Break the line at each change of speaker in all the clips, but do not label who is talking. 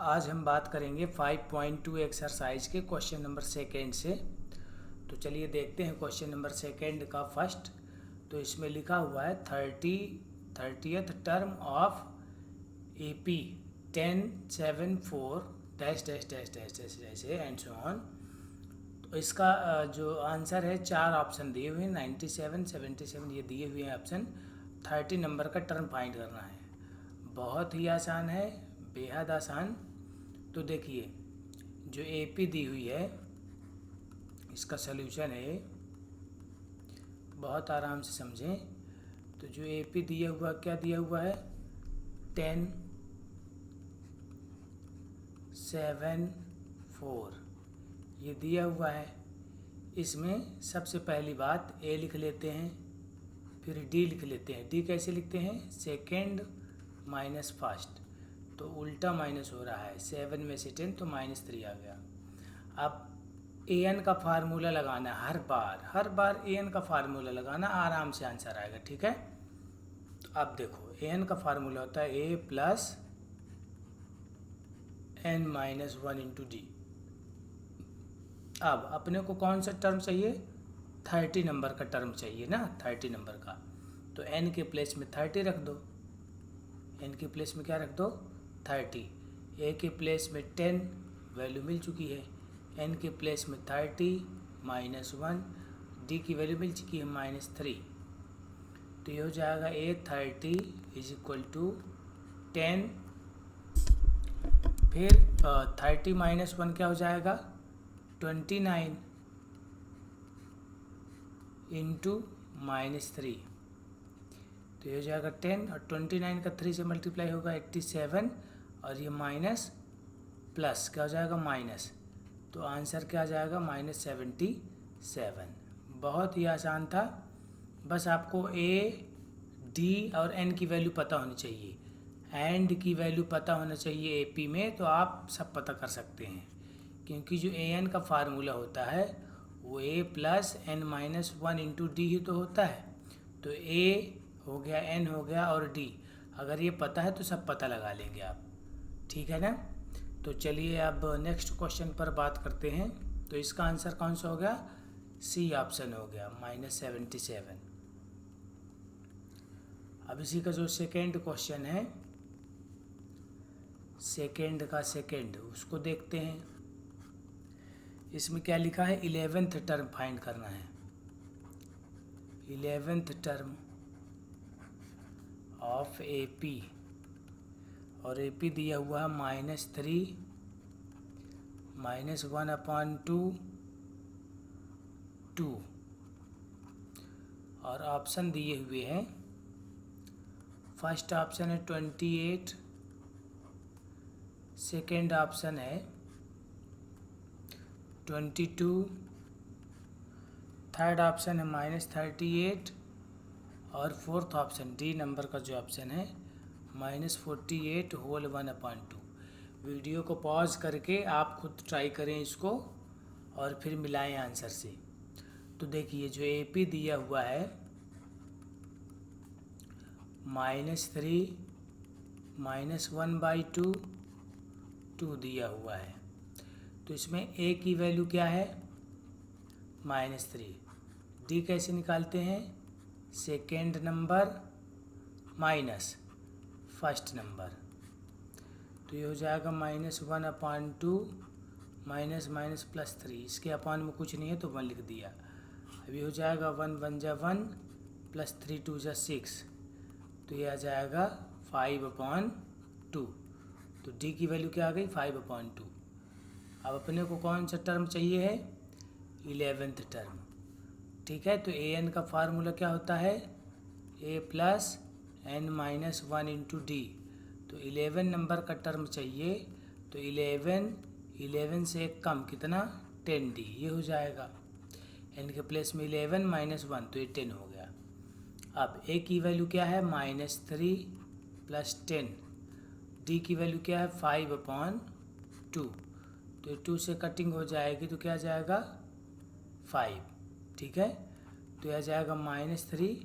आज हम बात करेंगे 5.2 एक्सरसाइज के क्वेश्चन नंबर सेकेंड से। तो चलिए देखते हैं क्वेश्चन नंबर सेकेंड का फर्स्ट। तो इसमें लिखा हुआ है 30th term of AP 1074 dash dash dash dash dash ऐसे एंड सो ऑन। तो इसका जो आंसर है, चार ऑप्शन दिए हुए हैं, 97, 77 ये दिए हुए हैं ऑप्शन। 30 नंबर का टर्म फाइंड करना है। बहुत ही आसान है, बेहद आसान। तो देखिए, जो AP दी हुई है इसका सलूशन है, बहुत आराम से समझें। तो जो AP दिया हुआ, क्या दिया हुआ है, 10, 7, 4 ये दिया हुआ है। इसमें सबसे पहली बात A लिख लेते हैं, फिर D लिख लेते हैं। D कैसे लिखते हैं, सेकेंड माइनस फर्स्ट, तो उल्टा माइनस हो रहा है। 7 में से 10 तो -3 आ गया। अब AN का फार्मूला लगाना, हर बार AN का फार्मूला लगाना, आराम से आंसर आएगा। ठीक है, तो अब देखो AN का फार्मूला होता है A plus N minus 1 into D। अब अपने को कौन सा टर्म चाहिए, 30 नंबर का टर्म चाहिए ना, 30 नंबर का। तो N के प्लेस में 30 रख दो। N के प्लेस में क्या रख दो, 30। A के प्लेस में 10 वैल्यू मिल चुकी है। N के प्लेस में 30 -1, D की वैल्यू मिल चुकी है -3। तो ये हो जाएगा A30 इज इक्वल टू 10, फिर 30 -1 क्या हो जाएगा, 29 इंटू -3। तो ये हो जाएगा 10, और 29 का 3 से मल्टीप्लाई होगा 87, और ये माइनस प्लस क्या हो जाएगा, माइनस। तो आंसर क्या आ जाएगा, -77। बहुत ही आसान था, बस आपको A, D और N की वैल्यू पता होनी चाहिए। एंड की वैल्यू पता होना चाहिए AP में, तो आप सब पता कर सकते हैं। क्योंकि जो AN का फार्मूला होता है वो A plus N minus 1 into D ही तो होता है। तो A हो गया, N हो गया और D, अगर ये पता है तो सब पता लगा लेंगे आप। ठीक है ना। तो चलिए अब नेक्स्ट क्वेश्चन पर बात करते हैं। तो इसका आंसर कौन सा हो गया, C ऑप्शन हो गया, -77। अब इसी का जो सेकेंड क्वेश्चन है, सेकेंड का सेकेंड, उसको देखते हैं। इसमें क्या लिखा है, 11th टर्म फाइंड करना है। 11th टर्म ऑफ AP, और AP दिया हुआ है -3 -1/2 2, और ऑप्शन दिए हुए हैं। फर्स्ट ऑप्शन है 28, सेकेंड ऑप्शन है 22, थर्ड ऑप्शन है -38, और फोर्थ ऑप्शन D नंबर का जो ऑप्शन है -48 होल 1/2। वीडियो को पॉज करके आप खुद ट्राई करें इसको, और फिर मिलाएं आंसर से। तो देखिए, जो AP दिया हुआ है -3 -1/2 2 दिया हुआ है। तो इसमें A की वैल्यू क्या है, -3। D कैसे निकालते हैं, second number minus first number. तो ये हो जाएगा -1/2 माइनस माइनस +3, इसके अपान में कुछ नहीं है तो 1 लिख दिया। अब ये हो जाएगा 1 1 जा 1 +3 2 जा 6, तो ये आ जाएगा 5/2। तो D की वैल्यू क्या आ गई, 5/2। अब अपने को कौन सा टर्म चाहिए है, 11th टर्म। ठीक है, तो AN का फार्मूला क्या होता है, A plus N minus 1 into D। तो 11 नंबर का टर्म चाहिए, तो 11 से एक कम कितना, 10D, ये हो जाएगा। N के प्लेस में 11 -1, तो ये 10 हो गया। अब A की वैल्यू क्या है, -3 + 10। D की वैल्यू क्या है, 5/2, तो 2 से कटिंग हो जाएगी तो क्या आ जाएगा, 5। ठीक है, तो यह आ जाएगा -3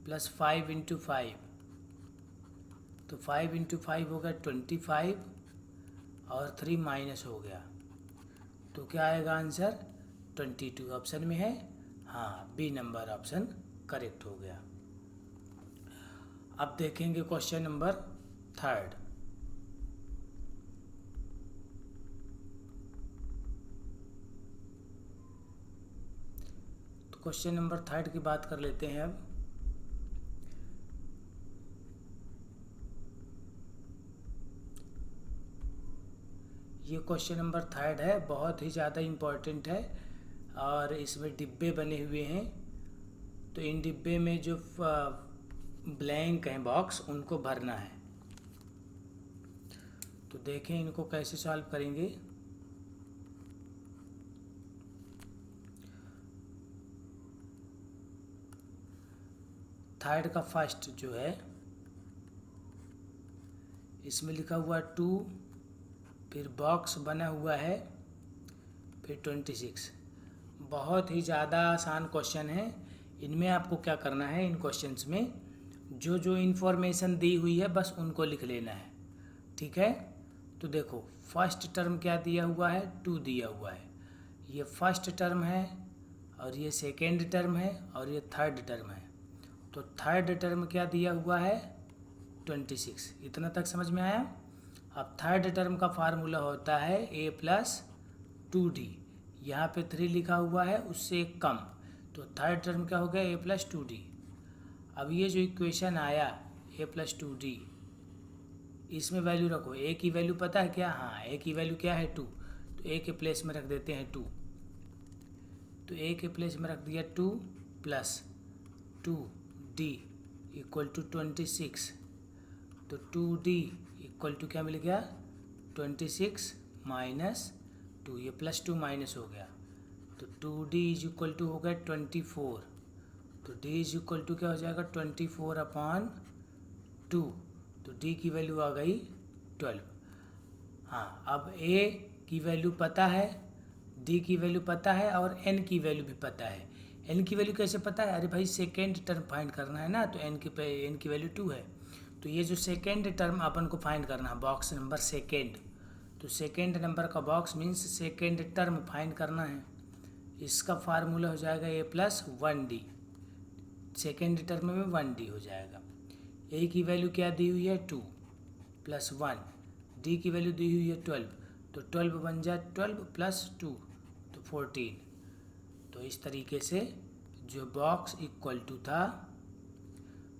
+ 5 × 5, तो 5 × 5 होगा 25, और 3 माइनस हो गया, तो क्या आएगा आंसर? 22 ऑप्शन में है। हाँ, बी नंबर ऑप्शन करेक्ट हो गया। अब देखेंगे क्वेश्चन नंबर 3। तो क्वेश्चन नंबर 3 की बात कर लेते हैं अब। ये क्वेश्चन नंबर 3 है, बहुत ही ज़्यादा इम्पोर्टेंट है और इसमें डिब्बे बने हुए हैं। तो इन डिब्बे में जो ब्लैंक हैं बॉक्स, उनको भरना है। तो देखें इनको कैसे सॉल्व करेंगे। थर्ड का फर्स्ट जो है, इसमें लिखा हुआ 2, फिर बॉक्स बना हुआ है, फिर 26। बहुत ही ज़्यादा आसान क्वेश्चन है। इनमें आपको क्या करना है, इन क्वेश्चंस में जो जो इन्फॉर्मेशन दी हुई है बस उनको लिख लेना है, ठीक है। तो देखो फर्स्ट टर्म क्या दिया हुआ है, 2 दिया हुआ है। ये फर्स्ट टर्म है और ये सेकेंड टर्म है और ये थर्ड टर्म है। तो थर्ड टर्म क्या दिया हुआ है, 26। इतना तक समझ में आया। अब थर्ड टर्म का फार्मूला होता है a प्लस 2d। यहाँ पे 3 लिखा हुआ है, उससे एक कम, तो थर्ड टर्म क्या हो गया, a प्लस 2d। अब ये जो इक्वेशन आया a प्लस 2d, इसमें वैल्यू रखो। a की वैल्यू पता है क्या, हाँ a की वैल्यू क्या है 2, तो a के प्लेस में रख देते हैं 2। तो a के प्लेस में रख दिया 2 प्लस 2d इक्वल टू 26। तो 2d इक्वल टू क्या मिल गया, 26 माइनस 2, ये प्लस 2 माइनस हो गया, तो 2d इज इक्वल टू हो गया 24। तो d इज इक्वल टू क्या हो जाएगा, 24/2। तो d की वैल्यू आ गई 12। हाँ, अब a की वैल्यू पता है, d की वैल्यू पता है और n की वैल्यू भी पता है। n की वैल्यू कैसे पता है, अरे भाई सेकेंड टर्म फाइंड करना है ना, तो n की वैल्यू 2 है। तो ये जो सेकेंड टर्म अपन को फाइंड करना है, बॉक्स नंबर सेकेंड, तो सेकेंड नंबर का box means second term find करना है। इसका फार्मूला हो जाएगा a plus 1d। Second term में 1d हो जाएगा। a की वैल्यू क्या दी हुई है, 2 प्लस 1, d की वैल्यू दी हुई है 12, तो 12 बन जाए 12 प्लस 2, तो 14। तो इस तरीके से जो बॉक्स इक्वल टू था,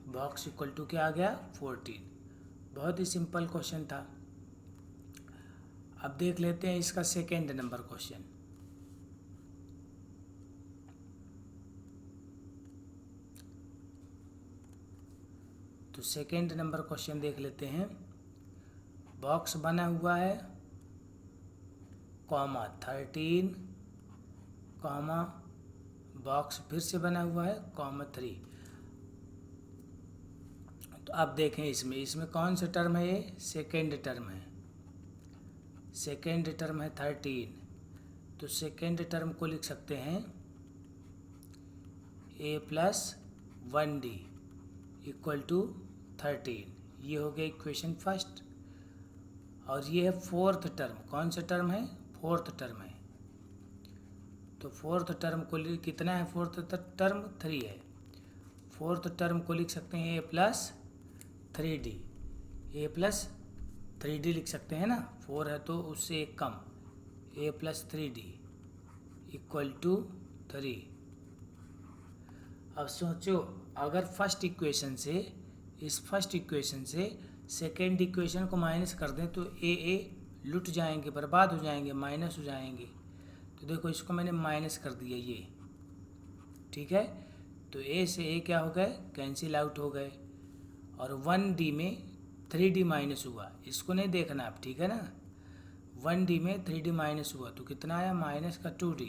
बॉक्स इक्वल टू क्या आ गया, 14। बहुत ही सिंपल क्वेश्चन था। अब देख लेते हैं इसका सेकेंड नंबर क्वेश्चन। तो सेकेंड नंबर क्वेश्चन देख लेते हैं। बॉक्स बना हुआ है, कॉमा 13, कॉमा बॉक्स फिर से बना हुआ है, कॉमा 3। तो अब देखें इसमें कौन सा टर्म है, ये सेकेंड टर्म है। सेकेंड टर्म है 13, तो सेकेंड टर्म को लिख सकते हैं a plus 1d equal to 13। ये हो गया इक्वेशन फर्स्ट। और ये है फोर्थ टर्म, कौन सा टर्म है, फोर्थ टर्म है। तो फोर्थ टर्म को कितना है, फोर्थ टर्म 3 है। फोर्थ टर्म को लिख सकते हैं a plus 3d, a plus 3d लिख सकते हैं ना, 4 है तो उससे एक कम, a plus 3d equal to 3। अब सोचो, अगर फर्स्ट इक्वेशन से, इस फर्स्ट इक्वेशन से सेकेंड इक्वेशन को माइनस कर दें तो ए लुट जाएंगे, बर्बाद हो जाएंगे, माइनस हो जाएंगे। तो देखो इसको मैंने माइनस कर दिया ये, ठीक है। तो ए से ए क्या हो गए, कैंसिल आउट हो गए। और 1d में 3d माइनस हुआ, इसको नहीं देखना आप, ठीक है ना। 1d में 3d माइनस हुआ तो कितना आया, माइनस का 2d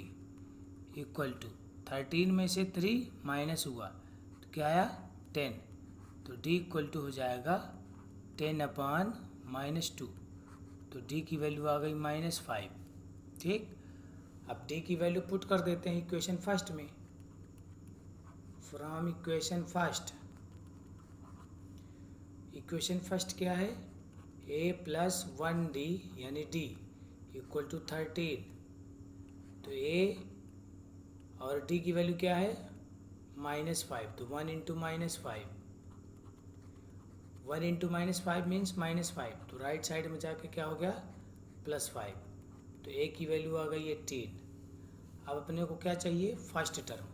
इक्वल टू 13 में से 3 माइनस हुआ तो क्या आया, 10। तो d इक्वल टू हो जाएगा 10/-2। तो d की वैल्यू आ गई -5, ठीक। अब d की वैल्यू पुट कर देते हैं इक्वेशन फर्स्ट में। From equation first, equation first क्या है, ए प्लस 1d यानी d इक्वल टू 13। तो ए और d की वैल्यू क्या है -5, तो 1 इंटू -5, 1 इंटू -5 मीन्स -5, तो राइट साइड में जाके क्या हो गया +5। तो ए की वैल्यू आ गई 18। अब अपने को क्या चाहिए फर्स्ट टर्म,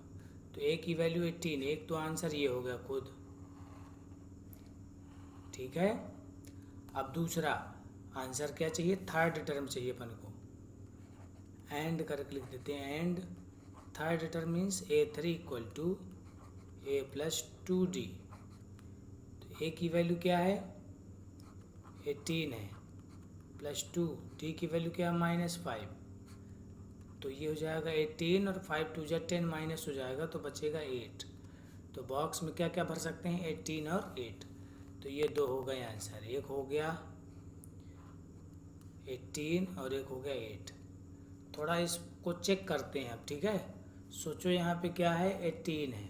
तो ए की वैल्यू 18, एक तो आंसर ये हो गया खुद, ठीक है। अब दूसरा आंसर क्या चाहिए, थर्ड टर्म चाहिए अपन को, एंड करके लिख देते हैं, and third term means A3 equal to A plus 2d। तो ए की वैल्यू क्या है 18 है, प्लस 2, डी की वैल्यू क्या है -5, तो ये हो जाएगा 18 और 5 2 जा 10 माइनस हो जाएगा तो बचेगा 8। तो बॉक्स में क्या क्या भर सकते हैं 18 और 8, तो ये दो हो गए आंसर, एक हो गया 18 और एक हो गया 8। थोड़ा इसको चेक करते हैं अब, ठीक है। सोचो यहाँ पे क्या है 18 है,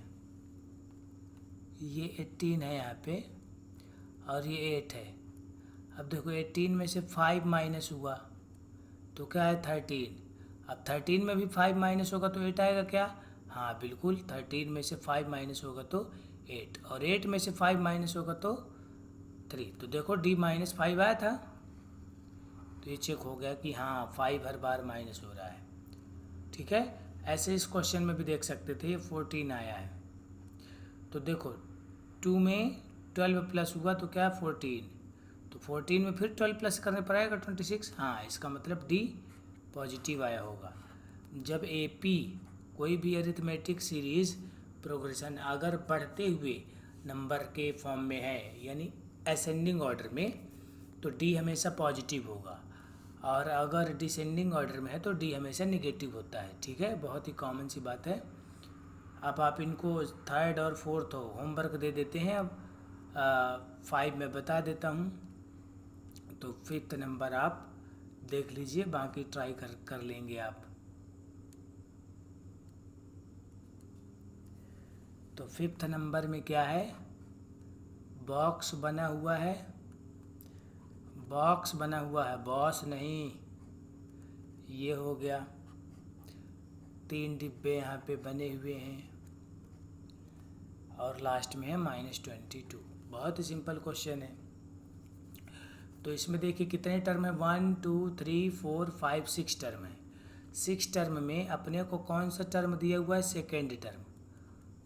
ये 18 है यहाँ पे और ये 8 है। अब देखो 18 में से 5 माइनस हुआ तो क्या है 13। अब 13 में भी 5 माइनस होगा तो 8 आएगा क्या, हाँ बिल्कुल, 13 में से 5 माइनस होगा तो 8, और 8 में से 5 माइनस होगा तो 3। तो देखो d -5 आया था, तो ये चेक हो गया कि हाँ 5 हर बार माइनस हो रहा है, ठीक है। ऐसे इस क्वेश्चन में भी देख सकते थे, ये 14 आया है। तो देखो 2 में 12 प्लस हुआ तो क्या 14, तो 14 में फिर 12 प्लस करने पर आएगा 26, हाँ इसका मतलब डी पॉजिटिव आया होगा। जब AP कोई भी अरिथमेटिक सीरीज प्रोग्रेशन अगर बढ़ते हुए नंबर के फॉर्म में है यानी असेंडिंग ऑर्डर में, तो डी हमेशा पॉजिटिव होगा, और अगर डिसेंडिंग ऑर्डर में है तो डी हमेशा निगेटिव होता है, ठीक है। बहुत ही कॉमन सी बात है। अब आप इनको थर्ड और फोर्थ होमवर्क दे देते हैं। अब 5 में बता देता हूँ, तो 5th नंबर आप देख लीजिए, बाकी ट्राई कर लेंगे आप। तो 5th नंबर में क्या है, बॉक्स बना हुआ है, बॉक्स बना हुआ है, बॉस नहीं, ये हो गया। 3 डिब्बे यहाँ पे बने हुए हैं और लास्ट में है -22। बहुत ही सिंपल क्वेश्चन है। तो इसमें देखिए कितने टर्म है, 1 2 3 4 5 6 टर्म है। 6 टर्म में अपने को कौन सा टर्म दिया हुआ है, सेकेंड टर्म,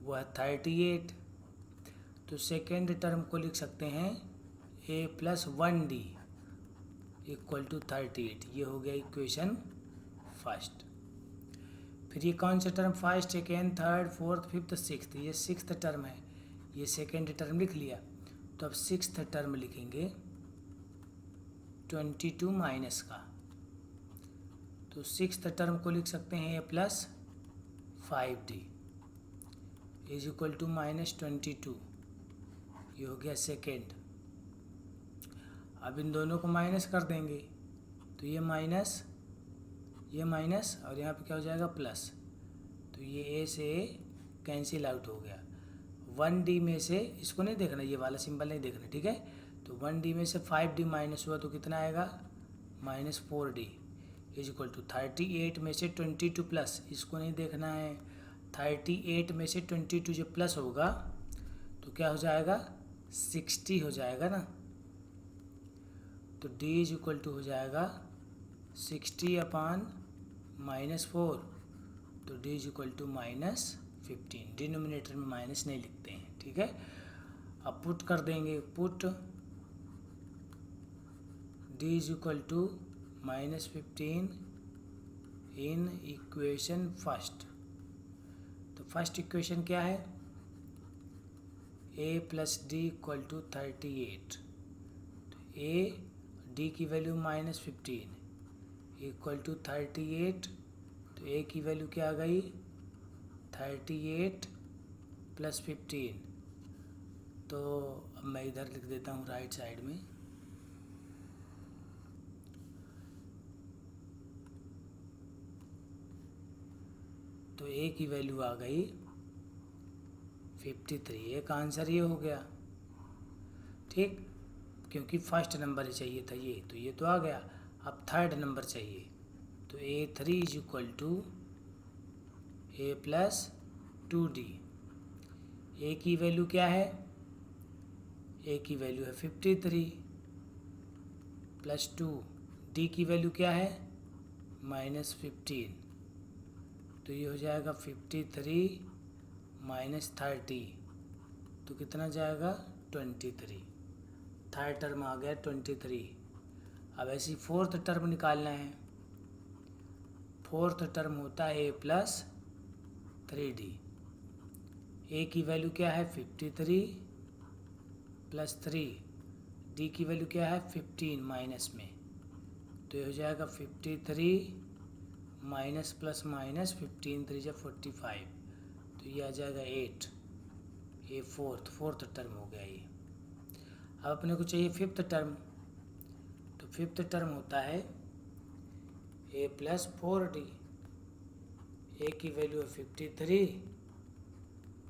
वो है 38। तो सेकेंड टर्म को लिख सकते हैं a plus 1d equal to 38, ये हो गया इक्वेशन फर्स्ट। फिर ये कौन सा term, first second third fourth fifth sixth, ये 6th टर्म है, ये सेकेंड टर्म लिख लिया। तो अब 6th टर्म लिखेंगे 22 माइनस का, तो 6th टर्म को लिख सकते हैं a plus 5d is equal to -22, ये हो गया सेकेंड। अब इन दोनों को माइनस कर देंगे, तो ये माइनस और यहाँ पे क्या हो जाएगा प्लस, तो ये a से a कैंसिल आउट हो गया। 1d में से, इसको नहीं देखना, ये वाला सिंबल नहीं देखना, ठीक है। तो 1d में से 5d माइनस हुआ तो कितना आएगा -4d इज इक्वल टू 38 में से 22 प्लस, इसको नहीं देखना है। 38 में से 22 जो प्लस होगा तो क्या हो जाएगा 60 हो जाएगा ना, तो d इज इक्वल टू हो जाएगा 60 अपान -4, तो d is equal to -15। Denominator में माइनस नहीं लिखते हैं, ठीक है। अब पुट कर देंगे, put d is equal to -15 in equation first. तो फर्स्ट इक्वेशन क्या है, a plus d equal to 38, तो a d की वैल्यू -15 इक्वल टू 38, तो a की वैल्यू क्या आ गई 38 प्लस 15। तो अब मैं इधर लिख देता हूँ राइट साइड में, तो a की वैल्यू आ गई 53, एक आंसर ये हो गया, ठीक। क्योंकि फर्स्ट नंबर ही चाहिए था ये, तो ये तो आ गया। अब थर्ड नंबर चाहिए, तो A3 is equal to A plus 2D। A की वैल्यू क्या है? ए की वैल्यू है 53 प्लस 2। डी की वैल्यू क्या है? -15। तो ये हो जाएगा 53 माइनस 30, तो कितना जाएगा? 23। थर्ड टर्म आ गया 23। अब ऐसी फोर्थ टर्म निकालना है। फोर्थ टर्म होता है ए प्लस 3D। ए की वैल्यू क्या है? 53 प्लस 3। डी की वैल्यू क्या है? 15 माइनस में, तो ये हो जाएगा 53 माइनस प्लस माइनस 15 3 जा 45, तो ये आ जाएगा 8। ये फोर्थ टर्म हो गया ये। अब अपने को चाहिए फिफ्थ टर्म, तो फिफ्थ टर्म होता है ए प्लस 4D। ए की वैल्यू है 53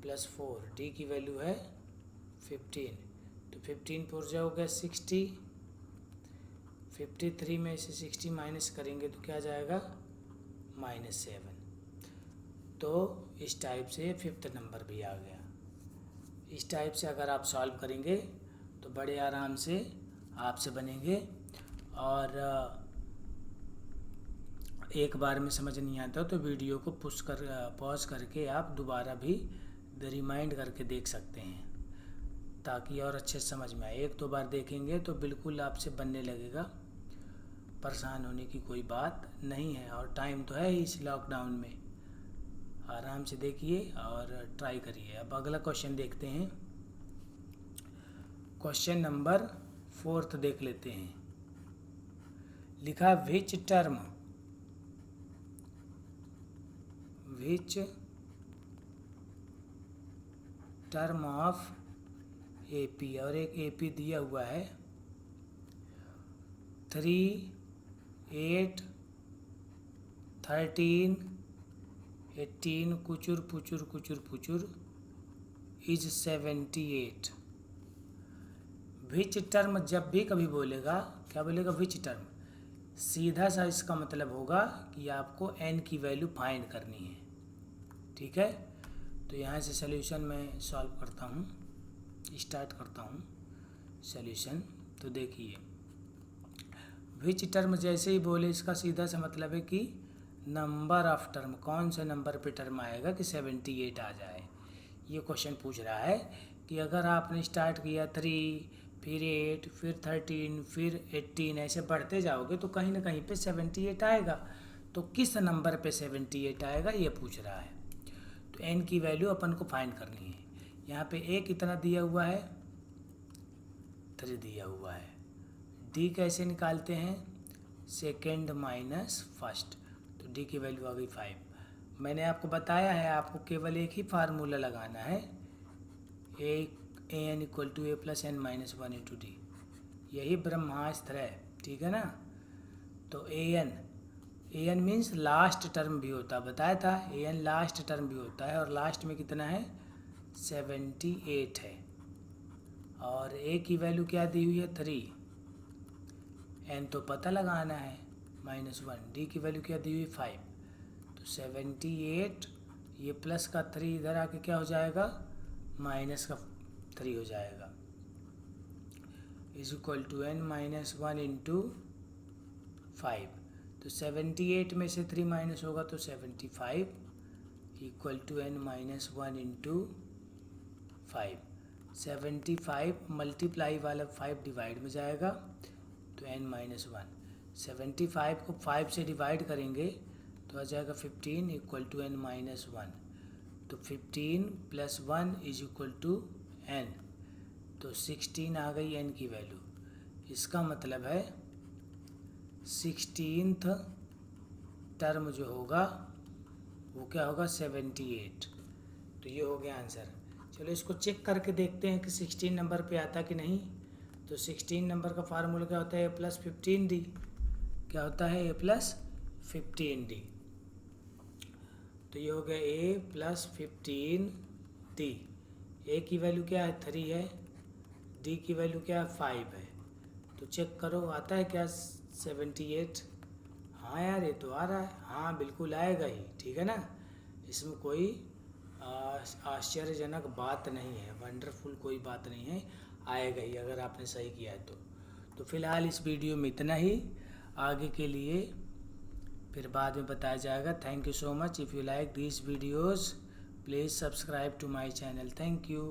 प्लस 4, डी की वैल्यू है 15, तो 15 फोर जा हो गया 60। 53 में से 60 माइनस करेंगे तो क्या जाएगा? -7। तो इस टाइप से फिफ्थ नंबर भी आ गया। इस टाइप से अगर आप सॉल्व करेंगे तो बड़े आराम से आपसे बनेंगे। और एक बार में समझ नहीं आता तो वीडियो को पॉज करके आप दोबारा भी रिमाइंड करके देख सकते हैं, ताकि और अच्छे समझ में आए। एक दो बार देखेंगे तो बिल्कुल आपसे बनने लगेगा, परेशान होने की कोई बात नहीं है। और टाइम तो है इस लॉकडाउन में, आराम से देखिए और ट्राई करिए। अब अगला क्वेश्चन देखते हैं। क्वेश्चन नंबर 4 देख लेते हैं। लिखा विच टर्म ऑफ एपी, और एक एपी दिया हुआ है 3, 8, 13, 18 कुचुर पुचुर इज 78। विच टर्म जब भी कभी बोलेगा, क्या बोलेगा? Which term. सीधा सा इसका मतलब होगा कि आपको n की वैल्यू फाइंड करनी है। ठीक है, तो यहाँ से सॉल्यूशन मैं सॉल्व करता हूँ, स्टार्ट करता हूँ सॉल्यूशन। तो देखिए, विच टर्म जैसे ही बोले इसका सीधा सा मतलब है कि नंबर ऑफ टर्म, कौन से नंबर पे टर्म आएगा कि 78 आ जाए। ये क्वेश्चन पूछ रहा है कि अगर आपने स्टार्ट किया 3, फिर 8, फिर 13, फिर 18, ऐसे बढ़ते जाओगे तो कहीं ना कहीं पे 78 आएगा। तो किस नंबर पे 78 आएगा ये पूछ रहा है। तो n की वैल्यू अपन को फाइंड करनी है। यहाँ पे a कितना दिया हुआ है? 3 दिया हुआ है। d कैसे निकालते हैं? सेकेंड माइनस फर्स्ट, तो d की वैल्यू आ गई 5। मैंने आपको बताया है आपको केवल एक ही फार्मूला लगाना है, an equal to a plus n minus 1 into d. यही ब्रह्मास्त्र है, ठीक है ना। तो an मीन्स लास्ट टर्म भी होता है, बताया था an लास्ट टर्म भी होता है, और लास्ट में कितना है? 78 है। और a की वैल्यू क्या दी हुई है? 3। n तो पता लगाना है, -1। d की वैल्यू क्या दी हुई? 5। तो 78, ये प्लस का 3 इधर आके क्या हो जाएगा? माइनस का 3 हो जाएगा, is equal to n minus 1 into 5। तो 78 में से 3 माइनस होगा तो 75 equal to n minus 1 into 5। 75 multiply वाला 5 डिवाइड में जाएगा तो n माइनस 1। 75 को 5 से डिवाइड करेंगे तो आ जाएगा 15 इक्वल टू n माइनस 1। तो 15 plus 1 is equal to n, तो 16 आ गई n की वैल्यू। इसका मतलब है 16th टर्म जो होगा वो क्या होगा? 78। तो ये हो गया आंसर। चलो इसको चेक करके देखते हैं कि 16 नंबर पे आता कि नहीं। तो 16 नंबर का फार्मूला क्या होता है? a plus 15d। क्या होता है? a plus 15d। तो ये हो गया a प्लस 15d। a की वैल्यू क्या है? 3 है। d की वैल्यू क्या है? 5 है। तो चेक करो आता है क्या 78। हाँ यार ये तो आ रहा है, हाँ बिल्कुल आएगा ही, ठीक है ना। इसमें कोई आश्चर्यजनक बात नहीं है, वंडरफुल कोई बात नहीं है, आएगा ही अगर आपने सही किया है तो फ़िलहाल इस वीडियो में इतना ही, आगे के लिए फिर बाद में बताया जाएगा। Thank you so much. If you like this videos please subscribe to my channel. Thank you.